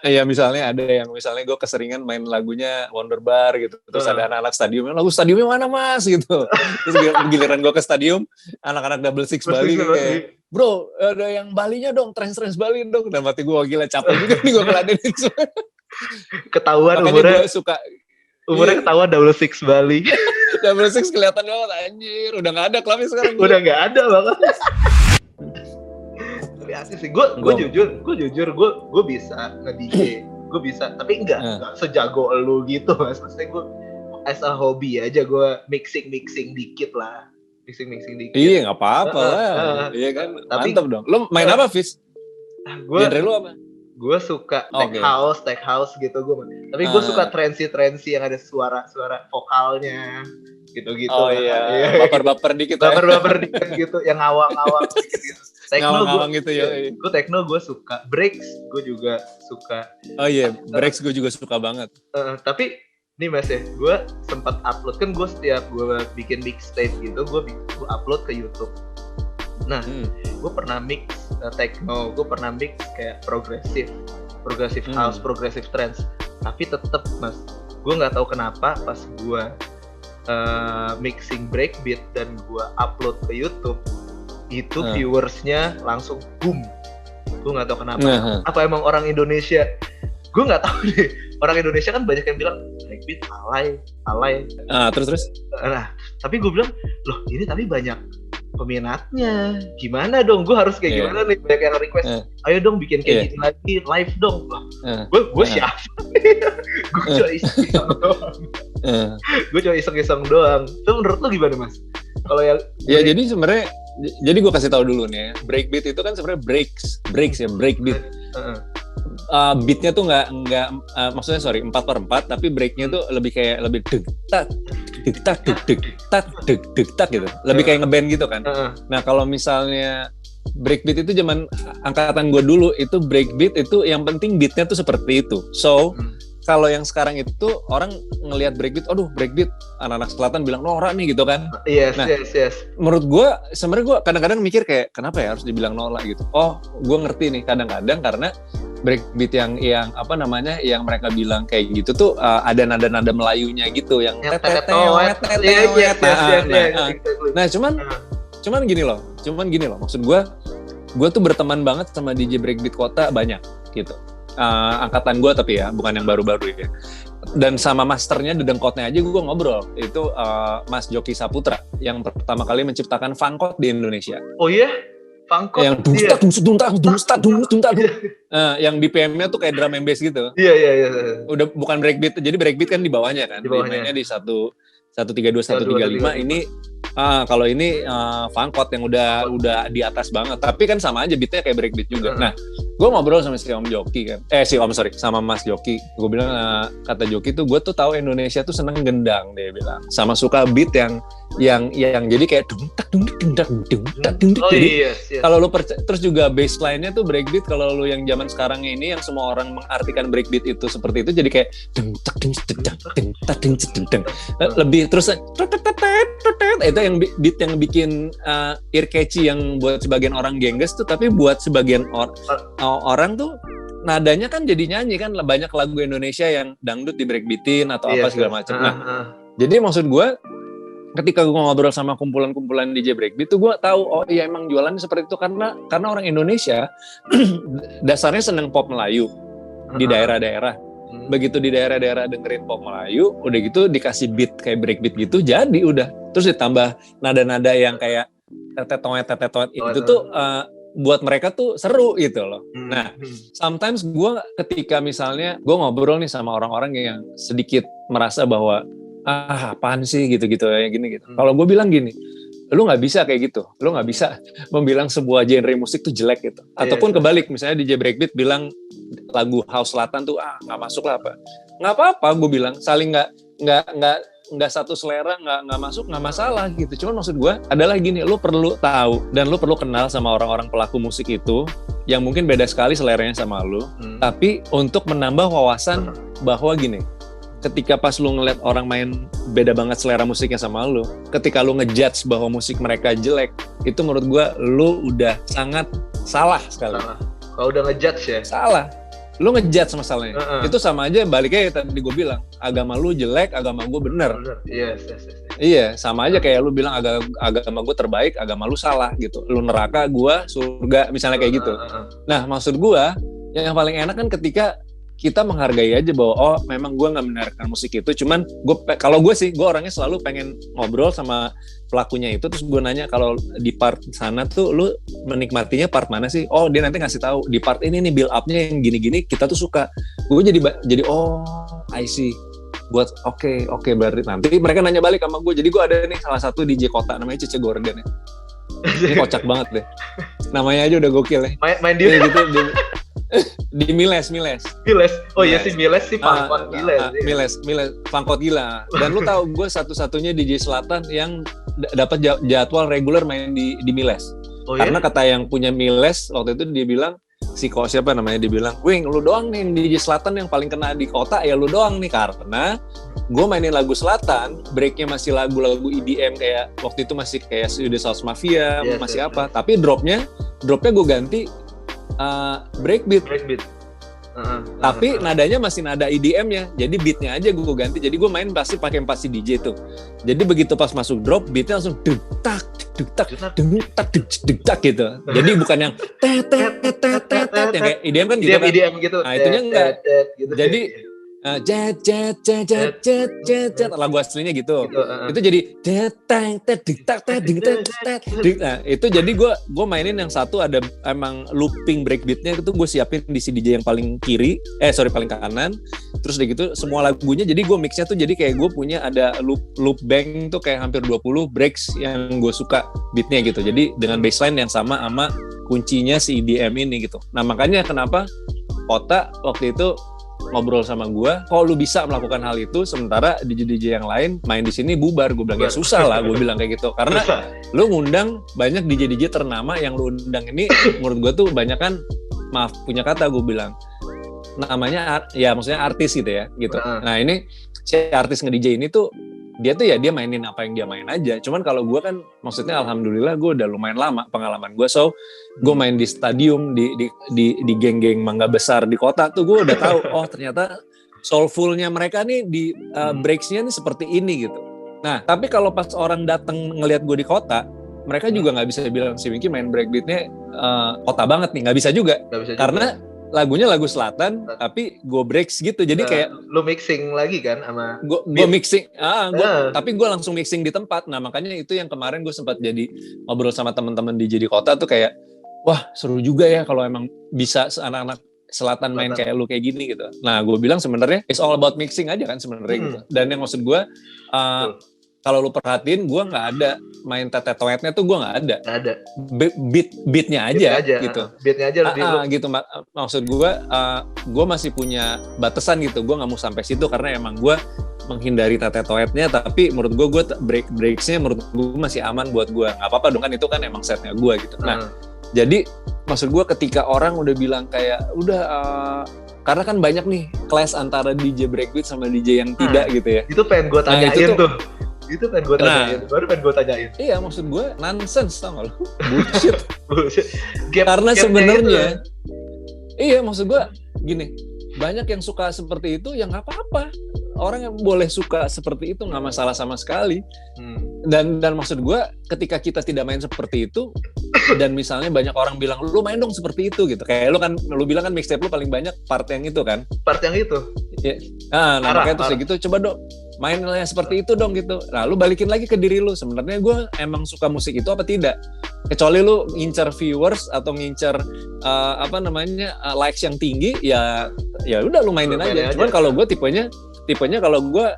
Ya misalnya ada yang misalnya gue keseringan main lagunya Wonderbar gitu, terus ada anak-anak stadium, lagu stadiumnya mana mas gitu, terus giliran gue ke stadium, anak-anak Double Six Bali kayak, bro ada yang Balinya dong, trans Bali dong, dan mati gue gila capek juga nih gue ngeladenin semua. Ketahuan makanya umurnya, gue suka ketahuan Double Six Bali. Double Six kelihatan banget anjir, udah nggak ada klubnya sekarang. Udah nggak ada banget. Tapi asik sih, gue jujur gue bisa nge-DJ, gue bisa, tapi nggak sejago lu gitu mas. Maksudnya gue as a hobby aja, gue mixing dikit lah, mixing dikit. Iya nggak apa-apa lah, iya kan, tapi, mantap dong. Lu main apa Fis? Genre lu apa? Gue suka tech house gitu gue, tapi gue suka transi yang ada suara vokalnya gitu. Oh iya, baper dikit gitu, yang ngawang gitu. Techno gitu ya. Gue techno gue suka, breaks gue juga suka. Oh iya, breaks gue juga suka banget. Tapi nih mas ya, gue sempat upload kan, gue setiap gue bikin mixtape gitu, gue upload ke YouTube. Nah, gue pernah mix techno, gue pernah mix kayak progressive house, progressive trance. Tapi tetep mas, gue nggak tahu kenapa pas gue mixing breakbeat dan gue upload ke YouTube, itu viewersnya langsung boom. Gue nggak tahu kenapa. Apa emang orang Indonesia? Gue nggak tahu deh. Orang Indonesia kan banyak yang bilang breakbeat alay. Terus. Nah, tapi gue bilang, loh ini tapi banyak peminatnya. Gimana dong? Gue harus kayak gimana nih? Banyak yang request. Ayo dong bikin kayak gini lagi, live dong. Gue siapa? Gue cuma iseng-iseng doang. Itu menurut lo gimana mas? Kalau yang jadi sebenarnya, jadi gue kasih tahu dulu nih ya, breakbeat itu kan sebenarnya breaks ya, breakbeat. Beatnya tuh nggak maksudnya 4/4, tapi breaknya tuh lebih deg tak gitu, lebih kayak ngeband gitu kan. Nah kalau misalnya breakbeat itu zaman angkatan gue dulu, itu breakbeat itu yang penting beatnya tuh seperti itu. So kalau yang sekarang itu orang ngelihat breakbeat, aduh breakbeat anak-anak selatan bilang norak nih gitu kan. Yes. Menurut gue sebenarnya gue kadang-kadang mikir kayak kenapa ya harus dibilang norak gitu. Oh, gue ngerti nih kadang-kadang karena breakbeat yang apa namanya yang mereka bilang kayak gitu tuh ada nada-nada Melayunya gitu yang Nah, cuman gini loh. Maksud gue tuh berteman banget sama DJ breakbeat kota banyak gitu. Angkatan gue tapi ya, bukan yang baru-baru ya. Dan sama masternya Dedengkotnya aja gue ngobrol. Itu Mas Joki Saputra yang pertama kali menciptakan funkot di Indonesia. Oh iya? Funkot? Yang duntak. Yang BPM-nya tuh kayak drum and bass gitu. Iya. Udah bukan breakbeat, jadi breakbeat kan di bawahnya kan. Di bawahnya di 132, 135 ini. Kalau ini funkot yang udah di atas banget, tapi kan sama aja beatnya kayak breakbeat juga. Nah, gue ngobrol sama si Om Joki kan, sama Mas Joki. Gue bilang kata Joki tuh, gue tuh tahu Indonesia tuh seneng gendang, dia bilang, sama suka beat yang jadi kayak dung-tak. Jadi kalau lu terus juga bassline-nya tuh breakbeat. Kalau lu yang zaman sekarang ini yang semua orang mengartikan breakbeat itu seperti itu, jadi kayak lebih terus itu yang beat yang bikin ear catchy yang buat sebagian orang gengges tuh, tapi buat sebagian orang tuh nadanya kan jadi nyanyi kan. Banyak lagu Indonesia yang dangdut di breakbeatin atau apa segala macam. Jadi maksud gue ketika gue ngobrol sama kumpulan-kumpulan DJ breakbeat tuh gue tahu, oh iya emang jualannya seperti itu karena orang Indonesia dasarnya seneng pop Melayu di daerah-daerah. Begitu di daerah-daerah dengerin pop Melayu, udah gitu dikasih beat kayak breakbeat gitu, jadi udah. Terus ditambah nada-nada yang kayak tetet-toet itu tuh buat mereka tuh seru gitu loh. Nah, sometimes gue ketika misalnya gue ngobrol nih sama orang-orang yang sedikit merasa bahwa apaan sih gitu-gitu ya gini gitu. Kalau gue bilang gini, lu nggak bisa kayak gitu, lu nggak bisa membilang sebuah genre musik tuh jelek gitu. Ataupun kebalik, misalnya DJ breakbeat bilang lagu house selatan tuh nggak masuk lah apa, nggak apa-apa, gue bilang saling nggak satu selera, nggak masuk, nggak masalah gitu. Cuman maksud gue adalah gini, lu perlu tahu dan lu perlu kenal sama orang-orang pelaku musik itu yang mungkin beda sekali seleranya sama lu, tapi untuk menambah wawasan bahwa gini, ketika pas lu ngeliat orang main beda banget selera musiknya sama lu, ketika lu ngejudge bahwa musik mereka jelek, itu menurut gue lu udah sangat salah sekali. Kalau udah ngejudge ya? Salah. lu ngejudge masalahnya. Itu sama aja baliknya tadi gue bilang, agama lu jelek, agama gue bener. Yes. Iya, sama aja kayak lu bilang agama gue terbaik, agama lu salah gitu. Lu neraka, gue surga, misalnya kayak gitu. Nah, maksud gue yang paling enak kan ketika kita menghargai aja bahwa oh memang gue nggak mendengarkan musik itu, cuman kalau gue orangnya selalu pengen ngobrol sama pelakunya itu, terus gue nanya kalau di part sana tuh lu menikmatinya part mana sih? Oh dia nanti ngasih tahu di part ini nih build up-nya yang gini-gini kita tuh suka. Gue jadi oh I see. Buat oke berarti nanti mereka nanya balik sama gue. Jadi gue ada nih salah satu DJ kota namanya Cece Gordon ya. Ini kocak banget deh. Namanya aja udah gokil ya. Main di gitu di Miles. Oh iya sih Miles sih pangkot gila. Miles pangkot gila. Dan lu tahu gue satu-satunya DJ Selatan yang dapat jadwal reguler main di Miles. Oh, karena kata yang punya Miles waktu itu dia bilang siapa namanya, dia bilang, "Wing, lu doang nih DJ Selatan yang paling kena di kota, ya lu doang nih karena gue mainin lagu Selatan, breaknya masih lagu-lagu EDM kayak waktu itu masih kayak Swedish House Mafia, masih apa, tapi dropnya gue ganti breakbeat. Tapi nadanya masih nada EDM-nya, jadi beatnya aja gue ganti. Jadi gue main pasti pakai 4 si DJ tuh. Jadi begitu pas masuk drop, beatnya langsung duk tak gitu. Jadi bukan yang tet yang kayak EDM kan gitu kan. EDM gitu. Nah itunya enggak. Jadi jet lagu aslinya gitu. Itu jadi nah itu jadi gue mainin yang satu ada emang looping breakbeatnya itu gue siapin di si DJ yang paling paling kanan, terus udah gitu semua lagunya jadi gue mixnya tuh jadi kayak gue punya ada loop bang tuh kayak hampir 20 breaks yang gue suka beatnya gitu, jadi dengan bassline yang sama kuncinya si EDM ini gitu. Nah makanya kenapa Kota waktu itu ngobrol sama gue, kok lu bisa melakukan hal itu sementara DJ-DJ yang lain main di sini bubar. Gue bilang ya susah lah, gue bilang kayak gitu karena lu ngundang banyak DJ-DJ ternama yang lu undang ini menurut gue tuh banyak kan punya kata, gue bilang namanya ya maksudnya artis gitu ya gitu. Nah ini si artis nge-DJ ini tuh dia mainin apa yang dia main aja. Cuman kalau gue kan maksudnya alhamdulillah gue udah lumayan lama pengalaman gue, so gue main di stadium di geng-geng mangga besar di kota tuh gue udah tahu oh ternyata soulfulnya mereka nih di breaksnya nih seperti ini gitu. Nah tapi kalau pas orang datang ngelihat gue di kota, mereka juga nggak bisa bilang si Winky main breakbeatnya kota banget nih, nggak bisa juga karena lagunya lagu selatan tapi gue breaks gitu, jadi kayak lu mixing lagi kan sama gue mixing tapi gue langsung mixing di tempat. Nah makanya itu yang kemarin gue sempat jadi ngobrol sama teman-teman DJ di kota tuh kayak wah seru juga ya kalau emang bisa anak-anak selatan main kayak lu kayak gini gitu. Nah gue bilang sebenarnya it's all about mixing aja kan sebenarnya gitu. Dan yang maksud gue kalau lu perhatiin gue nggak ada main tetetoetnya tuh, gue nggak ada. Beatnya aja gitu. Beatnya aja gitu. Maksud gue masih punya batasan gitu. Gue nggak mau sampai situ karena emang gue menghindari tetetoetnya. Tapi menurut gue breaksnya menurut gue masih aman buat gue. Nggak apa-apa dong kan, itu kan emang setnya gue gitu. Nah jadi maksud gue ketika orang udah bilang kayak karena kan banyak nih clash antara DJ breakbeat sama DJ yang tidak gitu ya. Itu pengen gue tanyain tuh. Itu pengen gue tanyain, baru pengen gue tanyain. Iya maksud gue nonsense tau gak lu? Bullshit. Gap Karena sebenarnya iya maksud gue gini, banyak yang suka seperti itu ya gak apa-apa. Orang yang boleh suka seperti itu gak masalah sama sekali. Dan maksud gue ketika kita tidak main seperti itu dan misalnya banyak orang bilang lu main dong seperti itu gitu, kayak lu bilang kan mixtape lu paling banyak part yang itu kan, part yang itu ya. Nah makanya terus gitu coba dong mainnya seperti itu dong gitu. Nah lu balikin lagi ke diri lu, sebenarnya gue emang suka musik itu apa tidak, kecuali lu ngincer viewers atau ngincer likes yang tinggi ya udah lu mainin aja. Cuman kalau gue tipenya kalau gue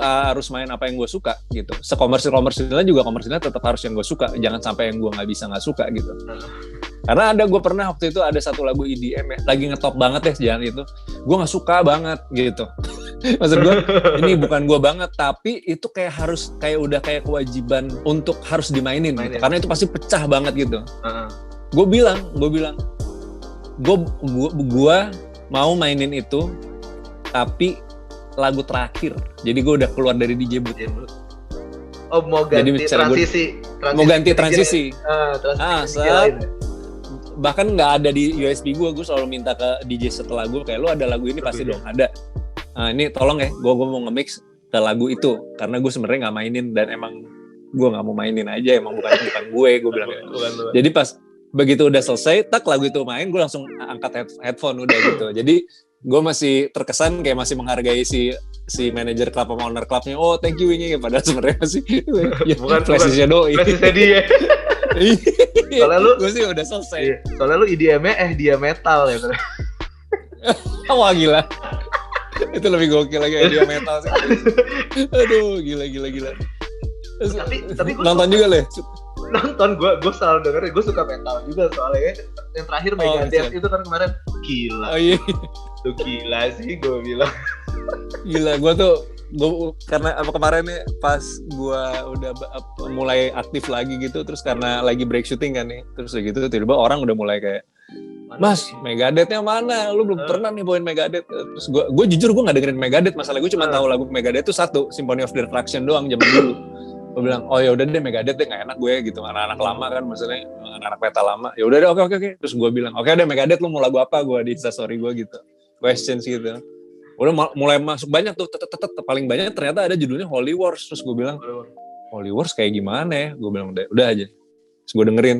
harus main apa yang gue suka gitu. Sekomersil-komersilnya juga komersilnya tetap harus yang gue suka, jangan sampai yang gue nggak suka gitu. Karena gue pernah waktu itu ada satu lagu EDM ya, lagi ngetop banget ya jangan itu, gue nggak suka banget gitu. Maksud gue ini bukan gue banget, tapi itu kayak udah kayak kewajiban untuk harus dimainin gitu. Karena itu pasti pecah banget gitu. Gue bilang gue mau mainin itu tapi lagu terakhir, jadi gue udah keluar dari DJ booth. Oh mau ganti transisi. Mau ganti transisi. bahkan nggak ada di USB gue selalu minta ke DJ setelah gue kayak, lu ada lagu ini pasti dong ada. Nah, ini tolong ya, gue mau nge-mix ke lagu itu karena gue sebenarnya nggak mainin dan emang gue nggak mau mainin aja, emang bukan gue bilang ya. Jadi pas begitu udah selesai, tak lagu itu main, gue langsung angkat headphone udah gitu. Jadi gue masih terkesan kayak masih menghargai si manajer klub sama owner klubnya. Oh thank you ini, padahal sebenarnya masih ya, bukan flashnya doi. Flashnya dia. Soalnya lu gue sih udah selesai. Iya. Soalnya lu IDM-nya dia metal ya. Wah gila. Itu lebih gokil lagi dia metal sih. Aduh gila. Tapi gue nonton juga leh. Nonton gue selalu dengerin, gue suka metal juga soalnya. Yang terakhir Megadeth itu kan kemarin gila. Oh iya. Tuh gila sih gue bilang. Gila, gue karena kemarin nih pas gue udah mulai aktif lagi gitu, terus karena lagi break shooting kan nih, terus gitu tiba-tiba orang udah mulai kayak, Mas, Megadeth-nya mana? Lu belum pernah nih bawain Megadeth. Terus gue jujur gue nggak dengerin Megadeth, masalah gue cuma tahu lagu Megadeth tuh satu, Symphony of Destruction doang zaman dulu. Gue bilang, oh ya udah deh Megadeth deh nggak enak gue gitu, anak-anak lama kan, maksudnya anak-anak metal lama. Ya udah deh, oke. Terus gue bilang, oke deh Megadeth, lu mau lagu apa? Gue di Instastory gue gitu, questions gitu. Udah mulai masuk banyak tuh, paling banyak ternyata ada judulnya Holy Wars. Terus gue bilang, Holy Wars kayak gimana ya? Gue bilang udah aja. Terus gue dengerin,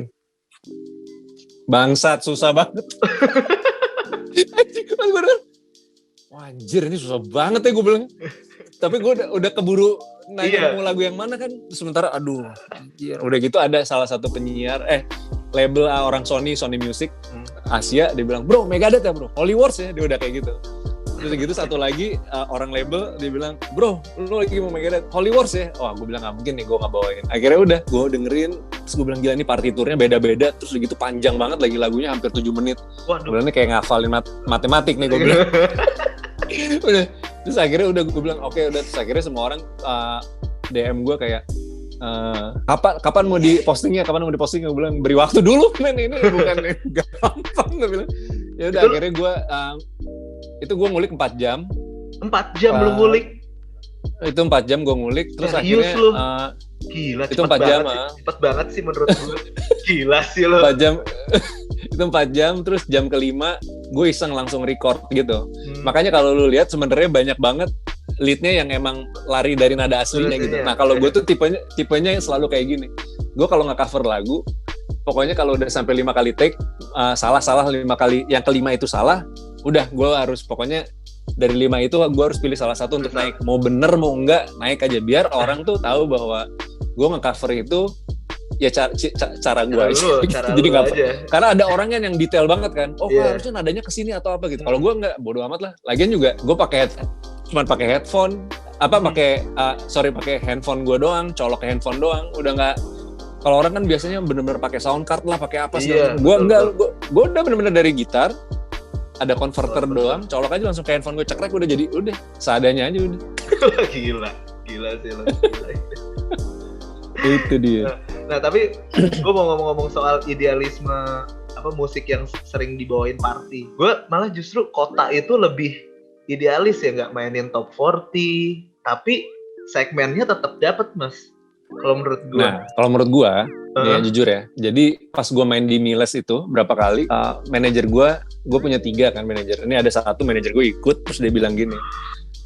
bangsat susah banget. Pas gue denger, wah anjir ini susah banget ya gue bilang. Tapi gue udah keburu nanya mau lagu yang mana kan. Sementara aduh anjir. Udah gitu ada salah satu penyiar label orang Sony Music Asia, dia bilang bro Megadeth ya bro, Holy Wars ya, dia udah kayak gitu. Terus gitu satu lagi orang label dia bilang bro lu lagi mau Megadeth Holy Wars ya. Oh gue bilang nggak mungkin nih gue nggak bawain. Akhirnya udah gue dengerin, terus gue bilang gila ini partiturnya beda-beda, terus gitu panjang banget lagi lagunya hampir 7 menit. Gue bilang kayak ngafalin matematik nih gue bilang. Udah terus akhirnya udah gue bilang oke, udah terus akhirnya semua orang DM gue kayak kapan mau di postingnya gue bilang beri waktu dulu men, ini bukan gampang. Gue bilang ya udah akhirnya gue itu gue ngulik 4 jam lu ngulik. Itu 4 jam gue ngulik, terus serius akhirnya gila itu 4 jam cepet banget sih menurut gue. Gila sih lo. 4 jam itu 4 jam, terus jam kelima gue iseng langsung record gitu. Makanya kalau lu lihat sebenarnya banyak banget leadnya yang emang lari dari nada aslinya gitu. Nah kalau gue tuh tipenya selalu kayak gini. Gue kalau nggak cover lagu, pokoknya kalau udah sampai 5 kali take salah 5 kali, yang kelima itu salah, udah gue harus pokoknya dari 5 itu gue harus pilih salah satu untuk naik. Mau bener mau enggak naik aja, biar orang tuh tahu bahwa gue nge-cover itu ya cara gue aja. Jadi nggak, karena ada orang yang detail banget kan. Oh harusnya nadanya kesini atau apa gitu. Kalau gue nggak, bodo amat lah. Lagian juga gue cuma pakai headphone, pakai handphone gue doang, colok ke handphone doang. Udah nggak. Kalau orang kan biasanya bener-bener pakai sound card lah, pakai apa sih? Gue enggak, gue udah bener-bener dari gitar, ada converter doang, colok aja langsung ke handphone gue, cekrek udah jadi, udah seadanya aja udah. Gila sih lo. Itu dia. Nah tapi gue mau ngomong-ngomong soal idealisme musik yang sering dibawain party. Gue malah justru Kota itu lebih idealis ya, nggak mainin top 40, tapi segmennya tetap dapat mas. Kalau menurut gue. Nah, kalau menurut gue, ya jujur ya. Jadi pas gue main di Miles itu berapa kali, manajer gue punya 3 kan manajer. Ini ada satu manajer gue ikut, terus dia bilang gini,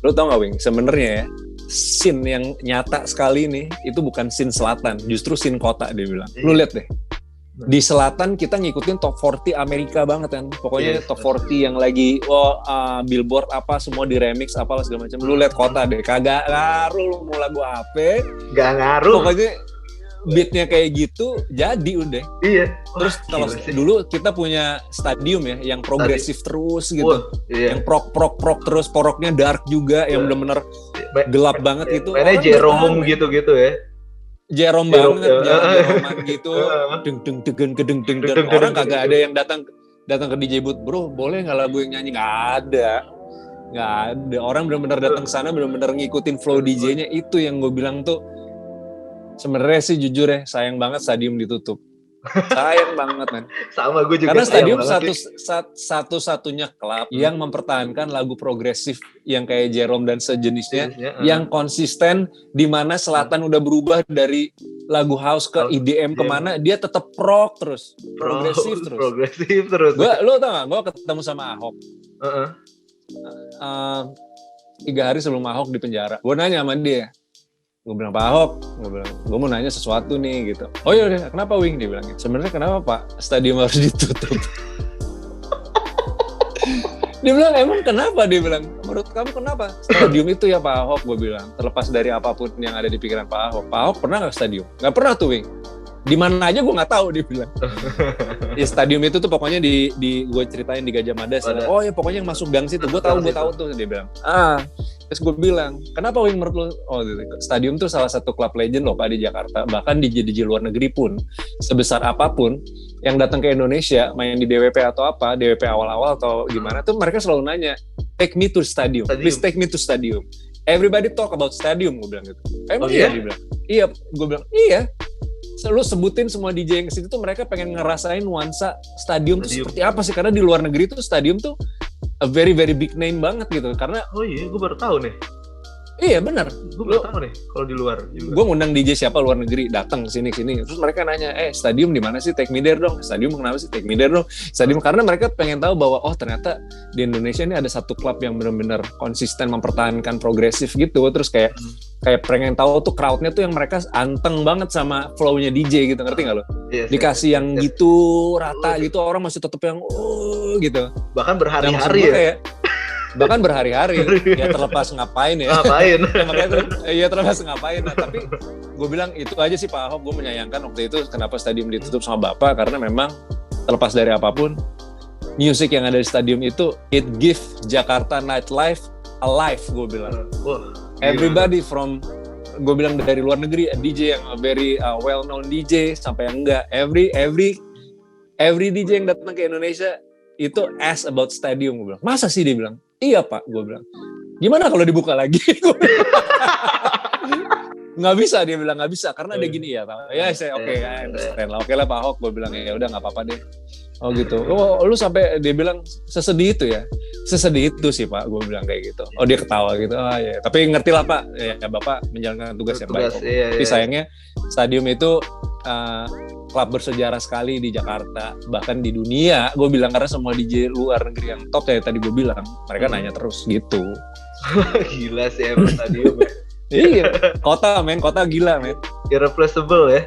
lo tau nggak Wing? Sebenarnya ya, scene yang nyata sekali nih itu bukan scene selatan, justru scene kota, dia bilang. Lo lihat deh. Di selatan kita ngikutin top 40 Amerika banget kan. Pokoknya top 40 yang lagi Billboard apa semua di remix apalah segala macam. Lu lihat kota deh, kagak ngaruh lu mau lagu apa. Gak ngaruh. Pokoknya beatnya kayak gitu jadi udah. Iya. Terus kalau dulu kita punya stadium ya yang progresif terus gitu. Yang prok terus, poroknya dark juga, yang bener-bener gelap banget itu. Mainnya Jerome gitu-gitu ya. Jerome banget, Jeroman gitu, deng. Orang kagak ada yang datang ke DJ booth, bro, boleh nggak lagu yang nyanyi? Nggak ada. Orang benar-benar datang ke sana, benar-benar ngikutin flow DJ-nya. Itu yang gue bilang tuh, sebenarnya sih jujur ya, sayang banget stadium ditutup. Sayang banget man. Sama gue juga. Karena stadium satu-satunya klub yang mempertahankan lagu progresif yang kayak Jerome dan sejenisnya, yang konsisten, di mana selatan udah berubah dari lagu house ke EDM kemana, dia tetap rock terus, progresif terus. Lo tau gak, gue ketemu sama Ahok. 3 hari sebelum Ahok di penjara, gue nanya sama dia, gue bilang, Pak Ahok, gue mau nanya sesuatu nih gitu. Oh iya, kenapa Wing? Dia bilang, sebenarnya kenapa Pak stadium harus ditutup? Dia bilang, emang kenapa? Dia bilang, menurut kamu kenapa? Stadium itu ya Pak Ahok, gue bilang, terlepas dari apapun yang ada di pikiran Pak Ahok. Pak Ahok pernah nggak stadium? Nggak pernah tuh Wing. Di mana aja gue nggak tahu, dia bilang. Ya stadium itu tuh pokoknya di gue ceritain di Gajah Mada. Oh ya pokoknya yang masuk gang situ, gue tahu tuh, dia bilang. Terus gue bilang, kenapa Wing menurut lo? Oh, stadium tuh salah satu klub legend loh Pak di Jakarta. Bahkan di luar negeri pun, sebesar apapun yang datang ke Indonesia, main di DWP atau apa, DWP awal-awal atau gimana tuh mereka selalu nanya, take me to stadium. Please take me to stadium. Everybody talk about stadium, gue bilang gitu. Emang iya? Dia bilang. Iya, gue bilang, iya. Lu sebutin semua DJ yang ke situ tuh mereka pengen ngerasain nuansa stadium tuh seperti apa sih, karena di luar negeri tuh stadium tuh a very very big name banget gitu, karena gue baru tahu nih. Iya benar. Gue baru tahu nih kalau di luar. Gue ngundang DJ siapa luar negeri datang ke sini, terus mereka nanya, stadium di mana sih? Take me there dong. Stadium kenapa sih? Take me there dong. Stadium karena mereka pengen tahu bahwa ternyata di Indonesia ini ada satu klub yang benar-benar konsisten mempertahankan progresif gitu. Terus kayak pengen tahu tuh crowdnya tuh yang mereka anteng banget sama flow-nya DJ gitu, ngerti nggak lo? Yes, dikasih yang gitu rata gitu, orang masih tetep yang gitu. Bahkan berhari-hari ya. Bahkan berhari-hari, ya terlepas ngapain ya. Iya terlepas ngapain. Nah, tapi gue bilang itu aja sih Pak Ahok, gue menyayangkan waktu itu kenapa stadium ditutup sama Bapak, karena memang terlepas dari apapun, musik yang ada di stadium itu, it give Jakarta nightlife alive, gue bilang. Everybody from, gue bilang dari luar negeri, DJ yang very well known DJ sampai yang enggak, every DJ yang datang ke Indonesia itu ask about stadium. Gue bilang, masa sih? Dia bilang, iya Pak. Gue bilang, gimana kalau dibuka lagi? Nggak bisa, dia bilang nggak bisa karena ada gini ya. Ya saya oke lah Pak Ahok. Gue bilang ya udah nggak apa-apa deh. Oh gitu. Oh lu sampai, dia bilang sesedih itu ya? Sesedih itu sih Pak. Gue bilang kayak gitu. Oh dia ketawa gitu. Ya. Tapi ngerti lah Pak. Ya Bapak menjalankan tugas yang baik. Tapi sayangnya stadium itu klub bersejarah sekali di Jakarta, bahkan di dunia. Gue bilang karena semua DJ luar negeri yang top ya tadi gue bilang, mereka nanya terus gitu. Gila sih emang stadium ya. Iya, kota gila men. Irreplaceable ya.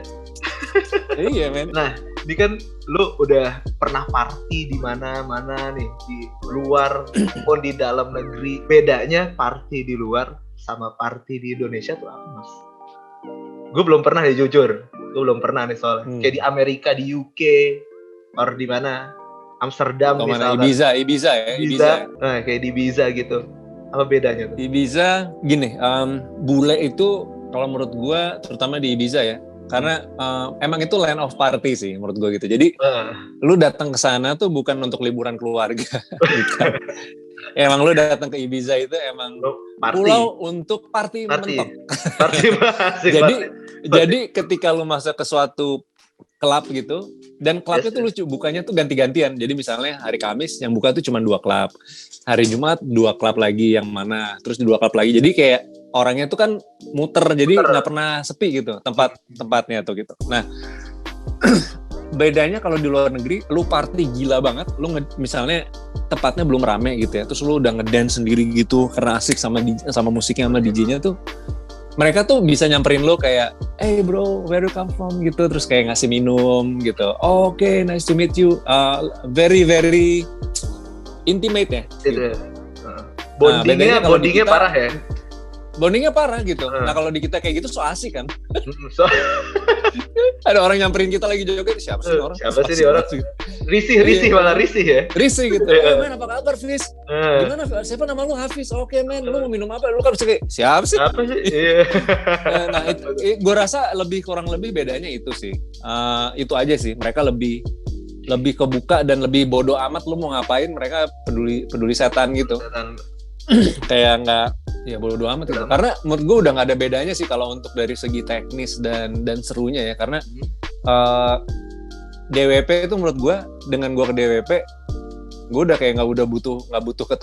Iya men. Nah, ini kan lu udah pernah party di mana-mana nih, di luar maupun di dalam negeri. Bedanya party di luar sama party di Indonesia tuh apa Mas? Gue belum pernah nih jujur. Gue belum pernah nih soalnya. Kayak di Amerika, di UK, or di mana? Amsterdam misalnya. Ibiza ya. Nah, kayak di Ibiza gitu. Apa bedanya tuh? Ibiza gini, bule itu kalau menurut gue terutama di Ibiza ya, karena emang itu land of party sih menurut gue gitu. Jadi lu datang ke sana tuh bukan untuk liburan keluarga. Bukan. Emang lu datang ke Ibiza itu emang pulau untuk party mentok. Jadi ketika lu masuk ke suatu klub gitu, dan klubnya tuh lucu, bukanya tuh ganti-gantian. Jadi misalnya hari Kamis yang buka tuh cuma 2 klub, hari Jumat 2 klub lagi yang mana, terus 2 klub lagi. Jadi kayak orangnya tuh kan muter, jadi nggak pernah sepi gitu tempatnya tuh gitu. Nah bedanya kalau di luar negeri, lu party gila banget, lu misalnya tempatnya belum rame gitu ya, terus lu udah ngedance sendiri gitu karena asik sama musiknya sama DJ-nya tuh, mereka tuh bisa nyamperin lo kayak, hey bro, where you come from gitu, terus kayak ngasih minum gitu. Oh, oke, nice to meet you. Very very intimate ya. Gitu. Bondingnya parah ya. Bondingnya parah gitu. Nah kalau di kita kayak gitu so asik kan. Ada orang nyamperin kita lagi joget, siapa sih orang? Siapa sih orang? Risih malah risih ya. Risih gitu. Men apa kabar Fis? Gimana? Siapa nama lu? Hafiz. Oke men, lu mau minum apa? Lu kan bisa kayak siapa sih? Siapa sih? Iya. Nah, gue rasa kurang lebih bedanya itu sih. Itu aja sih. Mereka lebih kebuka dan lebih bodoh amat lu mau ngapain, mereka peduli setan gitu. Kayak nggak, ya bodo amat gitu. Karena menurut gue udah nggak ada bedanya sih kalau untuk dari segi teknis dan serunya ya. Karena DWP itu menurut gue, dengan gue ke DWP, gue udah kayak nggak butuh ke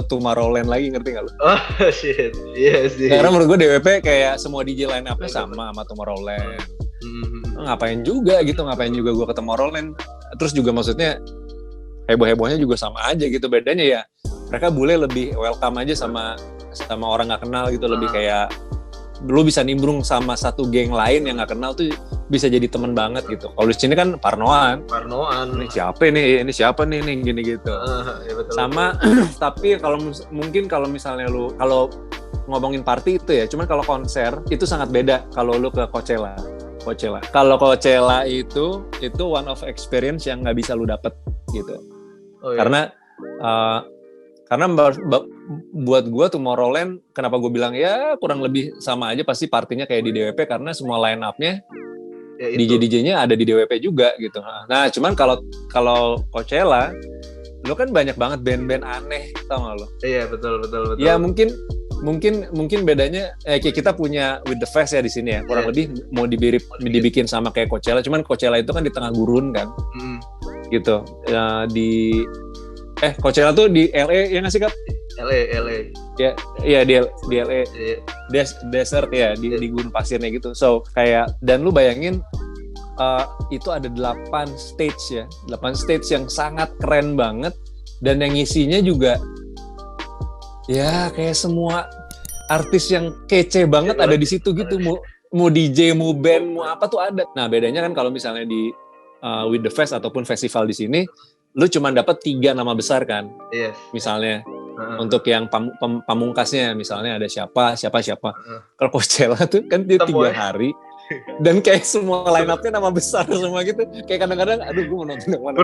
Tomorrowland lagi, ngerti nggak lu? Oh shit, iya sih. Karena menurut gue DWP kayak semua DJ line up-nya sama Tomorrowland. Ngapain juga gue ke Tomorrowland. Terus juga maksudnya heboh-hebohnya juga sama aja gitu, bedanya ya mereka bule lebih welcome aja sama orang nggak kenal gitu, lebih kayak lu bisa nimbrung sama satu geng lain yang nggak kenal tuh bisa jadi temen banget gitu. Kalau di sini kan parnoan ini siapa nih gini gitu. Ya betul, sama tapi kalau misalnya lu kalau ngomongin party itu ya, cuman kalau konser itu sangat beda kalau lu ke Coachella. Kalau Coachella itu one of experience yang nggak bisa lu dapet gitu. Karena buat gue Tomorrowland, kenapa gue bilang ya kurang lebih sama aja, pasti partinya kayak di DWP karena semua line up-nya ya DJ-nya ada di DWP juga gitu. Nah cuman kalau Coachella lo kan banyak banget band-band aneh, tau gak lo? Iya betul. Ya mungkin bedanya kayak kita punya With The Fest ya di sini ya, kurang lebih mau dibikin sama kayak Coachella, cuman Coachella itu kan di tengah gurun kan, gitu. Coachella tuh di LA ya nggak sih Kap? LA. Ya di LA. Desert ya, di gurun pasirnya gitu. So kayak, dan lu bayangin itu ada 8 stage yang sangat keren banget, dan yang ngisinya juga ya kayak semua artis yang kece banget ada di situ gitu, mau DJ, mau band, mau apa tuh ada. Nah bedanya kan kalau misalnya di With The Fest ataupun festival di sini, lu cuma dapat 3 nama besar kan, misalnya untuk yang pamungkasnya misalnya ada siapa. Kalau Coachella tuh kan dia 3 hari dan kayak semua line up-nya nama besar semua gitu, kayak kadang-kadang aduh gue mau nonton yang mana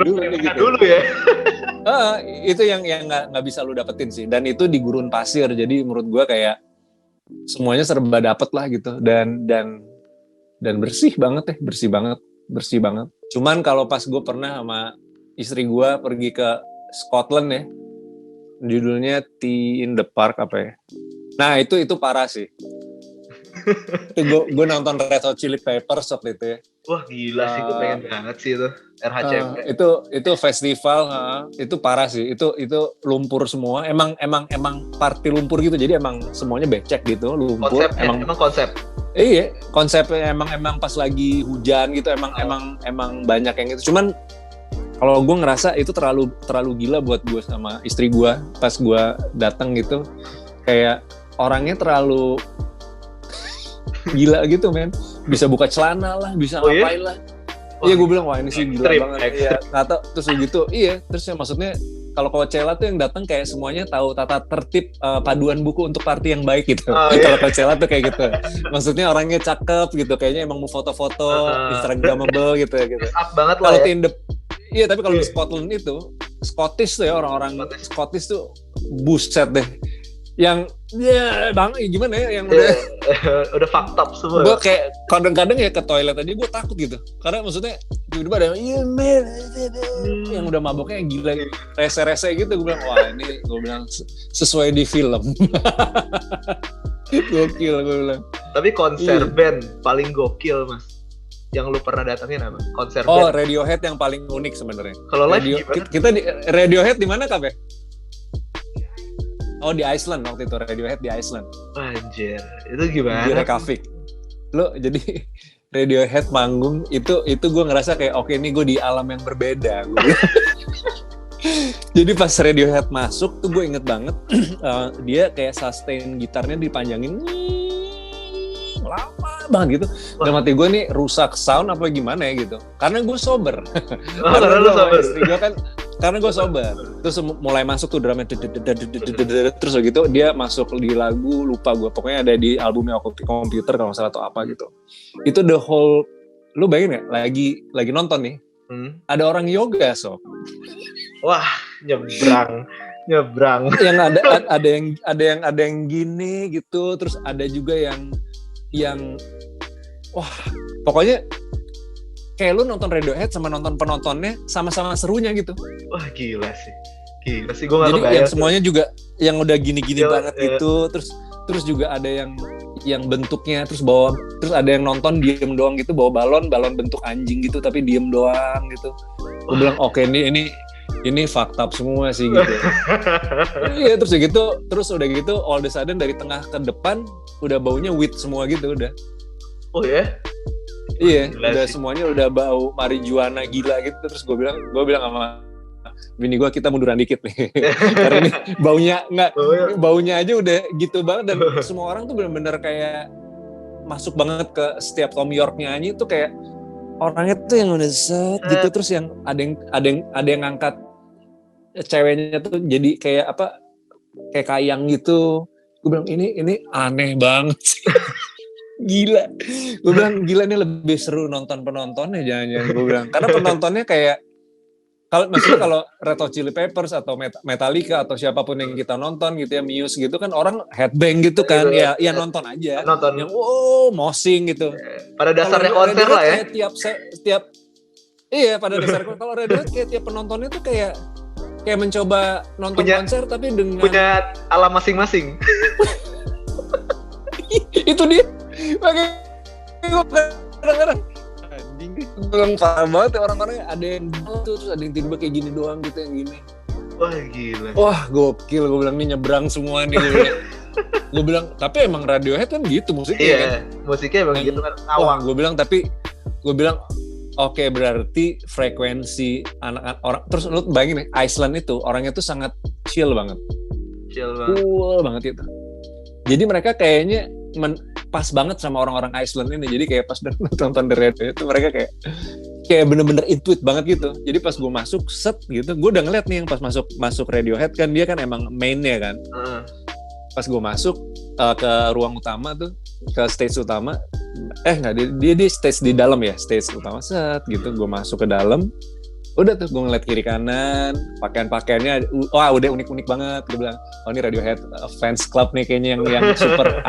dulu ya. Itu yang nggak bisa lu dapetin sih, dan itu di gurun pasir, jadi menurut gue kayak semuanya serba dapet lah gitu, dan bersih banget. Cuman kalau pas gue pernah sama istri gue pergi ke Scotland ya, judulnya Tea in the Park apa ya, nah itu parah sih. Gue nonton Red Hot Chili Peppers waktu itu ya. Wah gila sih, gue pengen banget sih itu RHCP. Itu festival, itu parah sih. Itu lumpur semua. Emang party lumpur gitu. Jadi emang semuanya becek gitu, lumpur. Emang konsep. Iya, konsepnya emang pas lagi hujan gitu. Emang banyak yang itu. Cuman kalau gue ngerasa itu terlalu gila buat gue sama istri gue pas gue datang gitu. Kayak orangnya terlalu gila gitu men, bisa buka celana lah, bisa ngapain lah. Iya gue bilang wah ini sih gila banget. Iya, kata terus gitu. Iya, terus ya maksudnya kalau Coachella tuh yang datang kayak semuanya tahu tata tertib paduan buku untuk party yang baik gitu. Kalau Coachella tuh kayak gitu. Maksudnya orangnya cakep gitu, kayaknya emang mau foto-foto Instagramable gitu. Up banget kalau lah ya. Iya, tapi kalau di Scotland itu, Scottish tuh ya, orang-orang Scottish tuh buset deh. Yang bang gimana ya, yang udah fucked up semua. Gue kayak kadang-kadang ya ke toilet aja gue takut gitu, karena maksudnya tiba-tiba ada yang udah maboknya yang gila, rese-rese gitu. Gue bilang wah ini, gue bilang sesuai di film. Gokil gue bilang. Tapi konser band paling gokil mas yang lu pernah datangin apa? Konser band. Oh Radiohead yang paling unik sebenarnya. Kalau live gimana? Kita di Radiohead di mana Kak? Oh di Iceland waktu itu, Radiohead di Iceland. Anjir, itu gimana? Di Reykjavik. Lo jadi Radiohead manggung itu gue ngerasa kayak oke, ini gue di alam yang berbeda. Jadi pas Radiohead masuk tuh gue inget banget dia kayak sustain gitarnya dipanjangin lama banget gitu. Dan mati gue nih rusak sound apa gimana ya gitu. Karena gue sober. Karena gue sober. Terus mulai masuk tuh drumnya terus gitu dia masuk di lagu, lupa gue, pokoknya ada di albumnya Computer kalau nggak salah atau apa gitu. Itu the whole, lu bayangin ya lagi nonton nih, ada orang yoga wah nyebrang yang ada yang gini gitu, terus ada juga yang wah pokoknya kayak lu nonton Radiohead sama nonton penontonnya sama-sama serunya gitu. Wah gila sih gue nggak kebayang. Jadi yang semuanya juga yang udah gini-gini banget gitu, terus juga ada yang bentuknya terus ada yang nonton diem doang gitu, bawa balon bentuk anjing gitu tapi diem doang gitu. Gue bilang oke, ini fucked up semua sih gitu. Iya, terus udah gitu all of a sudden dari tengah ke depan udah baunya weed semua gitu udah. Oh ya? Iya, Gila udah sih. semuanya udah bau marijuana gila gitu. Terus gue bilang sama bini gue, kita munduran dikit nih. Karena ini baunya aja udah gitu banget, dan semua orang tuh bener-bener kayak masuk banget ke setiap Tom York nyanyi tuh kayak orangnya tuh yang udah set gitu, terus yang ada yang ngangkat ceweknya tuh jadi kayak apa, kayak kayang gitu. Gue bilang ini aneh banget sih. Gila. Gue bilang gila, ini lebih seru nonton penontonnya jangan-jangan, gue bilang. Karena penontonnya kayak maksudnya kalau Red Hot Chili Peppers atau Metallica atau siapapun yang kita nonton gitu ya, Muse gitu kan, orang headbang gitu kan, ya nonton aja, Nonton. yang mosing gitu. Pada dasarnya konser lah ya. Kayak tiap iya, pada dasarnya kalau Radiohead kayak tiap penontonnya tuh kayak mencoba nonton konser tapi dengan punya alam masing-masing. Itu dia. Makanya gue kadang-kadang anjing, bilang parah banget ya orang-orangnya. Ada yang tuh, terus ada yang tiba kayak gini doang gitu, yang gini. Wah gila. Wah gokil, gue bilang nih nyebrang semua nih. Gue bilang tapi emang Radiohead kan gitu musiknya. Iya, kan musiknya emang gitu kan, awang. Gue bilang oke, berarti frekuensi anak-anak orang. Terus lu bayangin nih, Iceland itu orangnya tuh sangat chill banget. Cool banget itu. Jadi mereka kayaknya pas banget sama orang-orang Iceland ini. Jadi kayak pas nonton The Radiohead itu mereka kayak bener-bener intuit banget gitu. Jadi pas gue masuk set gitu, gue udah ngeliat nih yang pas masuk Radiohead kan, dia kan emang mainnya kan. Pas gue masuk ke ruang utama tuh, ke stage utama, dia di stage di dalam ya, stage utama set gitu. Gue masuk ke dalam, udah tuh gue ngeliat kiri kanan, pakaiannya udah unik-unik banget. Gue bilang, oh ini Radiohead fans club nih kayaknya, yang super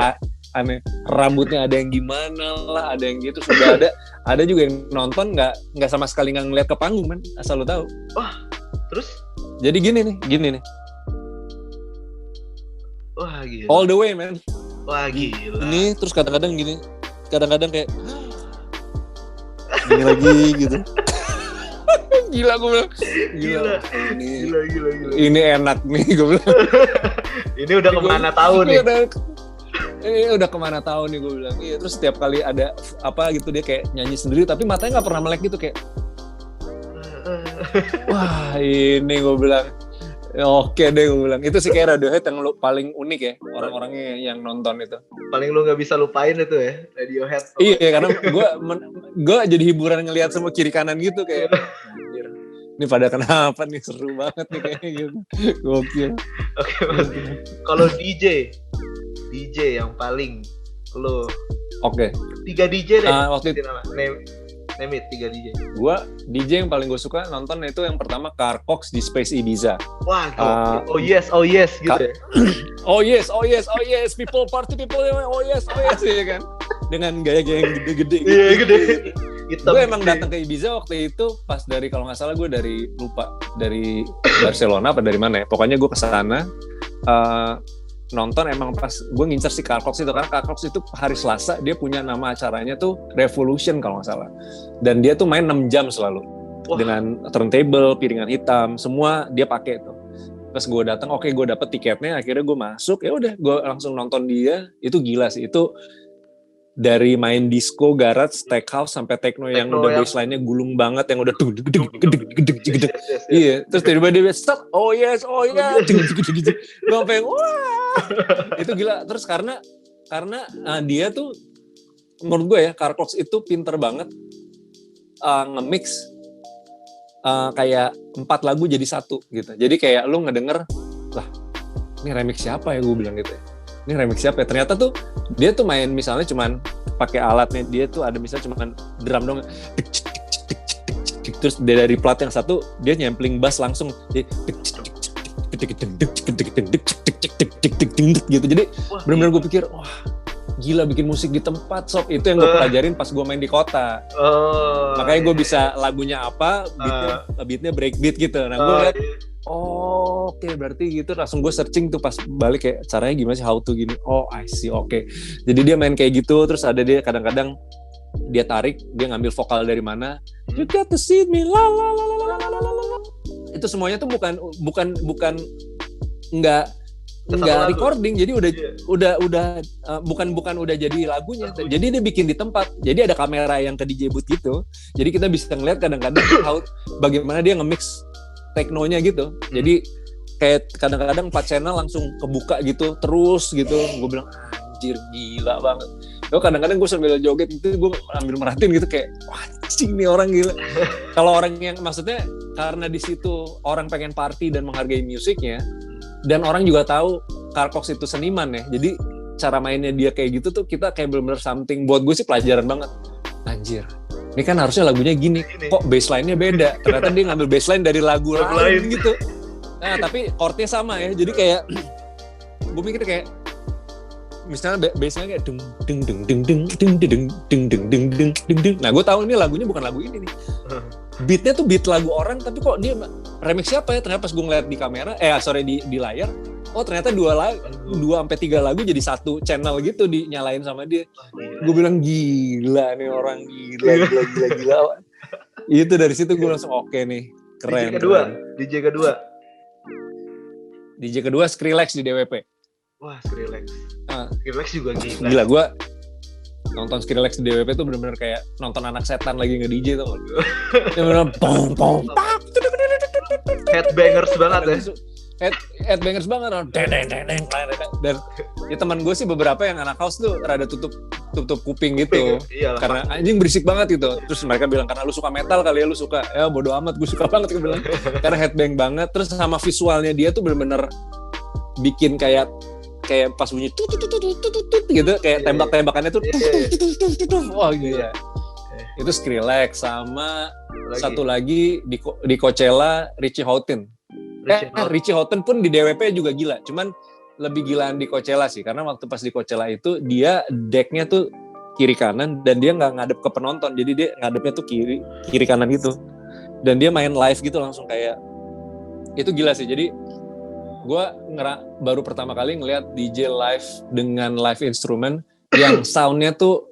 aneh. Rambutnya ada yang gimana lah, ada yang gitu. Sudah ada juga yang nonton nggak sama sekali nggak ngeliat ke panggung, man, asal lo tahu. Wah, terus? Jadi gini nih. Wah gila. All the way, man. Wah gila. Ini terus kadang-kadang kayak gini lagi gitu. Gila, gue bilang. Gila. Ini enak nih, gue bilang. Ini udah kemana tahu nih? Ini udah kemana tahu nih, gue bilang. Iya, terus setiap kali ada apa gitu dia kayak nyanyi sendiri, tapi matanya nggak pernah melek gitu, kayak wah ini, gue bilang. Oke deh, gue bilang. Itu sih kayak Radiohead yang paling unik ya, orang-orangnya yang nonton itu. Paling lu nggak bisa lupain itu ya, Radiohead. Iya, karena gue jadi hiburan ngelihat semua kiri kanan gitu, kayak anjir, ini pada kenapa nih, seru banget nih kayaknya gitu. Gokil. Oke, Mas. Kalau DJ yang paling lu. Oke. 3 DJ deh. Waktu itu name it 3 DJ. Gua DJ yang paling gue suka nonton itu yang pertama Carcox di Space Ibiza. Wah, oh yes gitu ya. Oh yes, people party people, oh yes ya kan. Dengan gaya-gaya yang gede-gede. Iya, gede. Gue emang datang ke Ibiza waktu itu pas dari, kalau nggak salah gue dari Barcelona apa dari mana ya. Pokoknya gue kesana nonton emang pas gue ngincer si Carcox itu, karena Carcox itu hari Selasa dia punya nama acaranya tuh Revolution kalau nggak salah, dan dia tuh main 6 jam selalu. Wah. Dengan turntable, piringan hitam, semua dia pakai tuh. Pas gue datang, gue dapet tiketnya, akhirnya gue masuk, ya udah gue langsung nonton dia. Itu gila sih, itu dari main disco, garage, tech house sampai techno yang udah baseline-nya gulung banget, yang udah gede. Iya, terus tiba-tiba dia stop. Oh yes. Gue sampai wah. Itu gila. Terus karena dia tuh menurut gue ya, Carcox itu pinter banget nge-mix kayak 4 lagu jadi satu gitu. Jadi kayak lu ngedenger, lah ini remix siapa ya, gue bilang gitu ya. Ini remix siapa ya? Ternyata tuh dia tuh main misalnya cuman pakai alatnya, dia tuh ada misalnya cuman drum dong, terus dari plat yang satu dia nyampling bass langsung gitu. Jadi benar-benar gue pikir, wah gila, bikin musik di tempat sob. Itu yang gue pelajarin pas gue main di kota. Makanya gue bisa lagunya apa, beatnya breakbeat gitu. Nah gue liat, oke, berarti gitu. Langsung gue searching tuh pas balik kayak caranya gimana sih, how to gini. Oh I see, oke. Jadi dia main kayak gitu. Terus ada dia kadang-kadang dia tarik, dia ngambil vokal dari mana. You got to see me, la la la la la la la la. Itu semuanya tuh bukan nggak nggak recording, jadi udah bukan udah jadi lagunya. Jadi dia bikin di tempat. Jadi ada kamera yang ke DJ booth gitu. Jadi kita bisa ngeliat kadang-kadang bagaimana dia nge-mix teknonya gitu. Jadi kayak kadang-kadang 4 channel langsung kebuka gitu terus gitu. Gue bilang anjir gila banget. Kadang-kadang gue sambil joget gitu gue ambil merhatiin gitu kayak wah anjing nih orang gila. Kalau orang yang maksudnya karena di situ orang pengen party dan menghargai musiknya. Dan orang juga tahu Carcox itu seniman ya, jadi cara mainnya dia kayak gitu tuh kita kayak bener-bener something, buat gue sih pelajaran banget. Anjir, ini kan harusnya lagunya gini, kok bassline-nya beda, ternyata dia ngambil bassline dari lagu lain gitu. Nah tapi chord-nya sama ya, jadi kayak gue mikir kayak misalnya bassnya kayak deng deng deng deng deng deng deng deng deng deng deng deng deng. Nah gue tahu ini lagunya bukan lagu ini nih. Beatnya tuh beat lagu orang, tapi kok dia remix siapa ya? Ternyata pas gue ngeliat di kamera, di layar, oh ternyata 2 sampai 3 lagu jadi satu channel gitu dinyalain sama dia. Gue bilang gila nih orang gila. Itu dari situ gue langsung oke nih, keren. DJ kedua Skrillex di DWP. Wah Skrillex. Skrillex juga gila. Gila gue nonton Skrillex di DWP tuh bener-bener kayak nonton anak setan lagi nge-DJ tuh. Dia bener-bener pom headbangers banget ya. Headbangers banget. Dan ya teman gue sih beberapa yang anak house tuh rada tutup kuping gitu. Karena anjing berisik banget gitu. Terus mereka bilang karena lu suka metal kali ya lu suka. Ya bodo amat gue suka banget gue bilang. Karena headbang banget. Terus sama visualnya dia tuh bener-bener bikin kayak pas bunyi tut gitu kayak tembak-tembakannya tuh wah gitu ya. Itu Skrillex sama satu lagi di Coachella Richie Houghton. Richie Houghton pun di DWP juga gila, cuman lebih gilaan di Coachella sih karena waktu pas di Coachella itu dia decknya tuh kiri kanan dan dia nggak ngadep ke penonton, jadi dia ngadepnya tuh kiri kanan gitu dan dia main live gitu langsung kayak itu gila sih. Jadi gue baru pertama kali ngelihat DJ live dengan live instrument yang soundnya tuh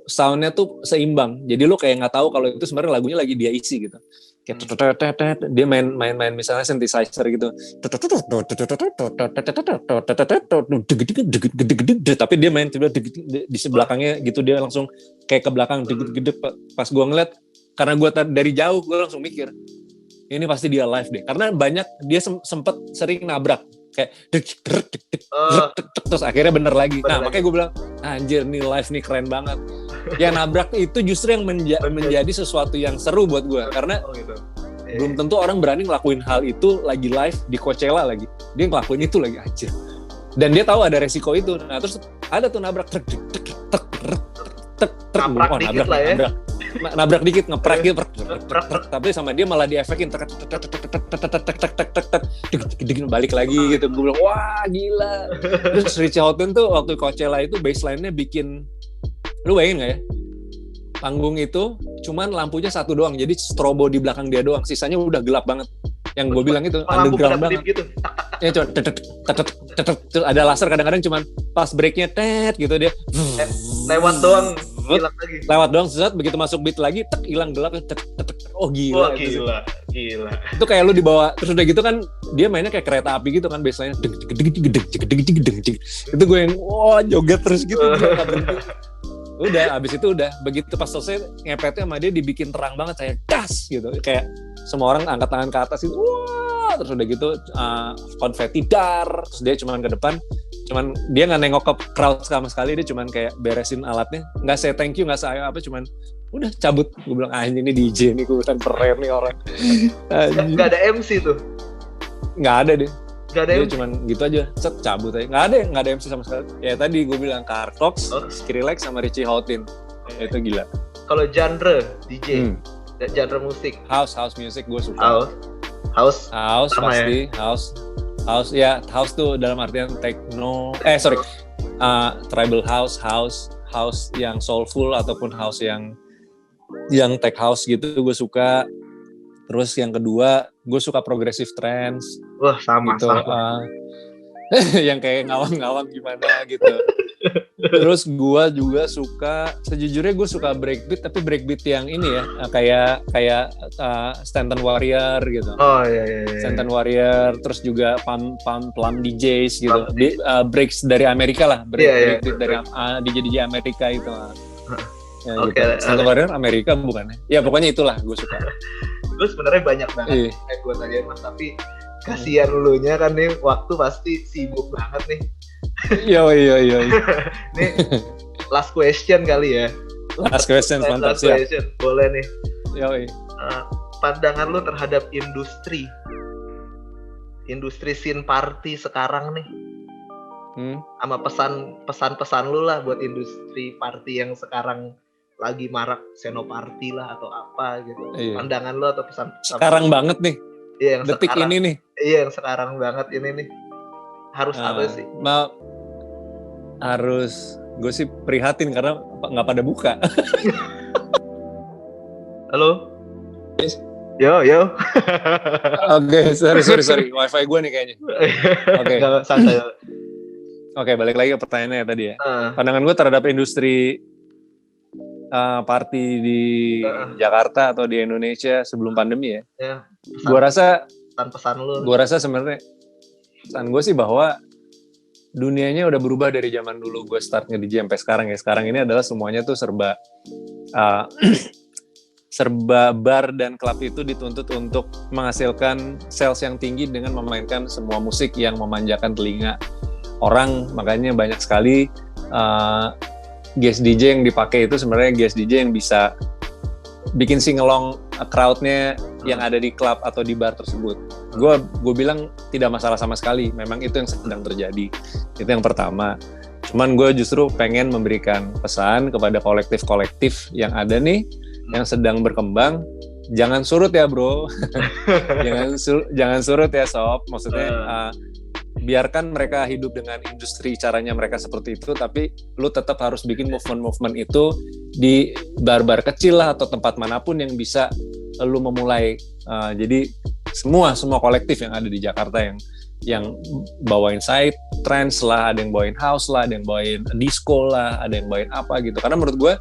seimbang. Jadi lu kayak nggak tahu kalau itu sebenarnya lagunya lagi dia isi gitu. Kayak dia main misalnya synthesizer gitu. Tapi dia main tiba di sebelakangnya gitu dia langsung kayak ke belakang gede. Pas gue ngeliat karena gue dari jauh gue langsung mikir ini pasti dia live deh. Karena banyak dia sempet sering nabrak. Kayak terus akhirnya bener lagi. Nah makanya gue bilang anjir nih live nih keren banget. Ya nabrak itu justru yang menjadi sesuatu yang seru buat gue karena belum tentu orang berani ngelakuin hal itu lagi live di Coachella lagi. Dia ngelakuin itu lagi anjir. Dan dia tahu ada resiko itu. Nah terus ada tuh nabrak nabrak dikit ngeprek gitu tapi sama dia malah diefekin balik lagi gitu. Gue bilang wah gila. Terus Richie Houghton tuh waktu Coachella itu baseline-nya bikin, lu bayangin gak ya, panggung itu cuman lampunya satu doang, jadi strobo di belakang dia doang, sisanya udah gelap banget. Yang gue bilang itu underground banget gitu. Ya coba ada laser kadang-kadang cuman pas breaknya gitu dia lewat doang hilang lagi. Lewat doang sesaat begitu masuk beat lagi hilang gelap oh gila. Gila. Itu kayak lu dibawa terus udah gitu kan dia mainnya kayak kereta api gitu kan baseline itu gue yang joget terus gitu enggak berhenti. Udah abis itu udah begitu pas selesai ngepetnya sama dia dibikin terang banget saya das gitu kayak semua orang angkat tangan ke atas gitu wah terus udah gitu konfeti dar terus dia cuman ke depan cuman dia nggak nengok ke crowd sama sekali, dia cuman kayak beresin alatnya nggak say thank you nggak say apa cuman udah cabut. Gue bilang ini DJ nih gue kan keren nih orang. Nggak ada MC tuh nggak ada deh. Gak ada dia cuman gitu aja, cabut aja. Nggak ada MC sama sekali. Ya tadi gue bilang Carcox, Skrillex sama Richie Houghton. Itu gila. Kalau genre DJ, genre musik. House music gue suka. House pasti ya? House tuh dalam artian techno. Tribal house yang soulful ataupun house yang tech house gitu gue suka. Terus yang kedua, gue suka progressive trance. Wah, sama. Yang kayak ngawang-ngawang gimana gitu. Terus gue juga suka, sejujurnya gue suka breakbeat, tapi breakbeat yang ini ya, kayak Stanton Warrior gitu. Oh iya. Stanton Warrior, terus juga Plum DJs gitu. Breaks dari Amerika lah, breakbeat dari DJ Amerika itu. Ya, Oke. Gitu. Stanton Warrior Amerika bukan? Ya pokoknya itulah gue suka. Gue sebenarnya banyak banget gue tanyain Mas, tapi kasihan lu nya kan nih, waktu pasti sibuk banget nih. Iya. Nih last question kali ya. Last question, mantap. Last question, boleh nih. Yoi. Pandangan lu terhadap industri scene party sekarang nih. Sama pesan-pesan lu lah buat industri party yang sekarang lagi marak, Senoparty lah atau apa gitu. Iya. Pandangan lu atau pesan sekarang banget nih. Iya, yang detik sekarang, ini nih. Iya, yang sekarang banget ini nih. Harus apa sih? Harus, gue sih prihatin karena nggak pada buka. Halo? Yo. Oke, sorry. Wifi gue nih kayaknya. Oke. Santai. Oke, balik lagi ke pertanyaannya tadi ya. Pandangan gue terhadap industri party di Jakarta atau di Indonesia sebelum pandemi ya. Gue rasa pesan lu. Gue rasa sebenarnya pesan gue sih bahwa dunianya udah berubah dari zaman dulu gue startnya DJ sampai sekarang ya. Sekarang ini adalah semuanya tuh serba bar dan klub itu dituntut untuk menghasilkan sales yang tinggi dengan memainkan semua musik yang memanjakan telinga orang. Makanya banyak sekali guest DJ yang dipakai itu sebenarnya guest DJ yang bisa bikin sing-along crowd-nya yang ada di klub atau di bar tersebut. Gue bilang tidak masalah sama sekali. Memang itu yang sedang terjadi. Itu yang pertama. Cuman gue justru pengen memberikan pesan kepada kolektif-kolektif yang ada nih, yang sedang berkembang. Jangan surut ya bro. jangan surut ya sob. Maksudnya biarkan mereka hidup dengan industri caranya mereka seperti itu, tapi lu tetap harus bikin movement itu di bar-bar kecil lah atau tempat manapun yang bisa lu memulai. Jadi semua kolektif yang ada di Jakarta yang bawain side trance lah, ada yang bawain house lah, ada yang bawain disco lah, ada yang bawain apa gitu. Karena menurut gue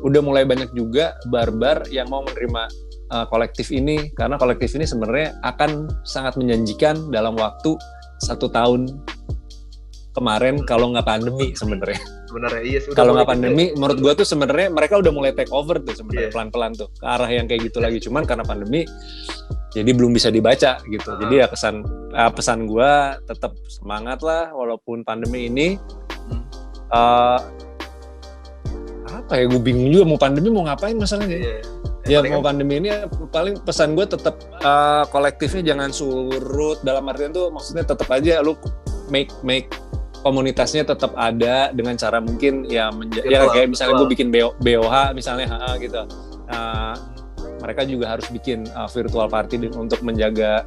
udah mulai banyak juga bar-bar yang mau menerima kolektif ini, karena kolektif ini sebenarnya akan sangat menjanjikan dalam waktu 1 tahun kemarin kalau nggak pandemi sebenarnya. Iya. Kalau nggak pandemi, menurut gue tuh sebenarnya mereka udah mulai take over tuh sebenarnya pelan-pelan tuh ke arah yang kayak gitu lagi. Cuman karena pandemi, jadi belum bisa dibaca gitu. Jadi ya pesan gue tetap semangat lah walaupun pandemi ini. Apa ya? Gue bingung juga mau pandemi mau ngapain masalahnya. Ya mau pandemi ini paling pesan gue tetap kolektifnya jangan surut, dalam artian tuh maksudnya tetap aja lu make komunitasnya tetap ada dengan cara mungkin ya kayak misalnya gue bikin BOH misalnya gitu. Mereka juga harus bikin virtual party untuk menjaga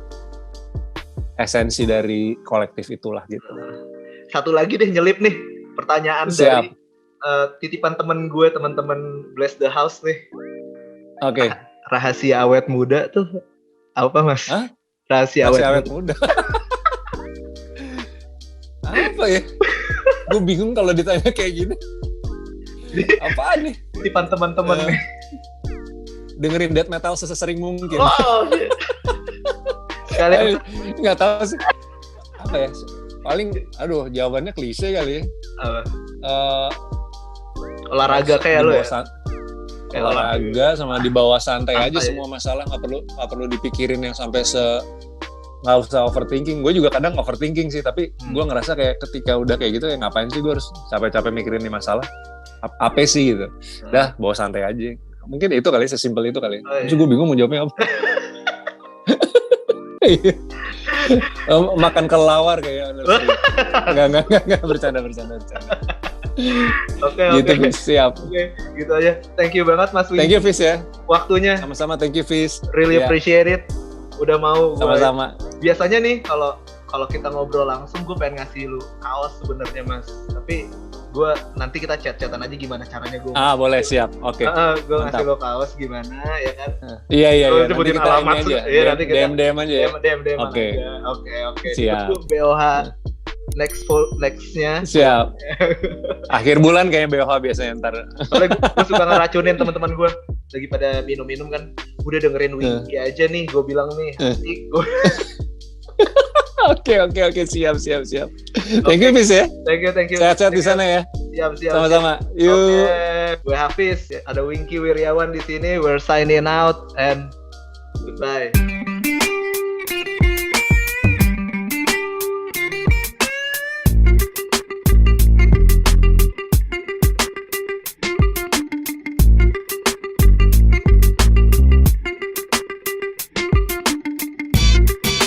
esensi dari kolektif itulah gitu. Satu lagi deh nyelip nih pertanyaan dari titipan temen gue, teman-teman Bless the House nih. Oke. Rahasia awet muda tuh apa mas? Hah? Rahasia awet muda. Apa ya? Gue bingung kalau ditanya kayak gini. Apaan nih? Titipan teman-teman nih. Dengerin death metal sesering mungkin. Oh. Kalian nggak tahu sih. Apa ya? Paling, jawabannya klise kali ya. Apa? Olahraga kayak lu ya? Olahraga sama di bawah santai aja semua masalah, nggak perlu dipikirin yang sampai nggak usah overthinking. Gue juga kadang overthinking sih, tapi gue ngerasa kayak ketika udah kayak gitu ya ngapain sih gue harus capek-capek mikirin nih masalah apa sih gitu. Dah bawa santai aja. Mungkin itu kali, sesimpel itu kali. Terus gue bingung mau jawabnya apa. Makan kelelawar kayak nggak bercanda. Oke. Siap. Oke, gitu aja. Thank you banget Mas Windy. Thank you Fis ya. Waktunya. Sama-sama, thank you Fis. Really appreciate it. Udah mau. Sama-sama. Biasanya nih kalau kita ngobrol langsung gue pengen ngasih lu kaos sebenarnya Mas. Tapi nanti kita chat-chatan aja gimana caranya gue. Boleh, siap. Oke. Gue ngasih lo kaos gimana ya kan. Iya. Nanti kita alamat aja. Iya, nanti kita DM aja ya. DM Oke. aja. Oke. Siap. Itu BOH nextnya. Siap. Akhir bulan kayaknya BOH biasanya ntar. Soalnya gue suka ngeracunin teman-teman gue lagi pada minum-minum kan. Udah dengerin Winky aja nih, gue bilang nih. Oke, siap. Thank you, Fis ya. Thank you. Sehat-sehat di sana ya. Siap. Sama-sama. Yuk. Gue Hafiz, ada Winky Wiryawan di sini. We're signing out and goodbye.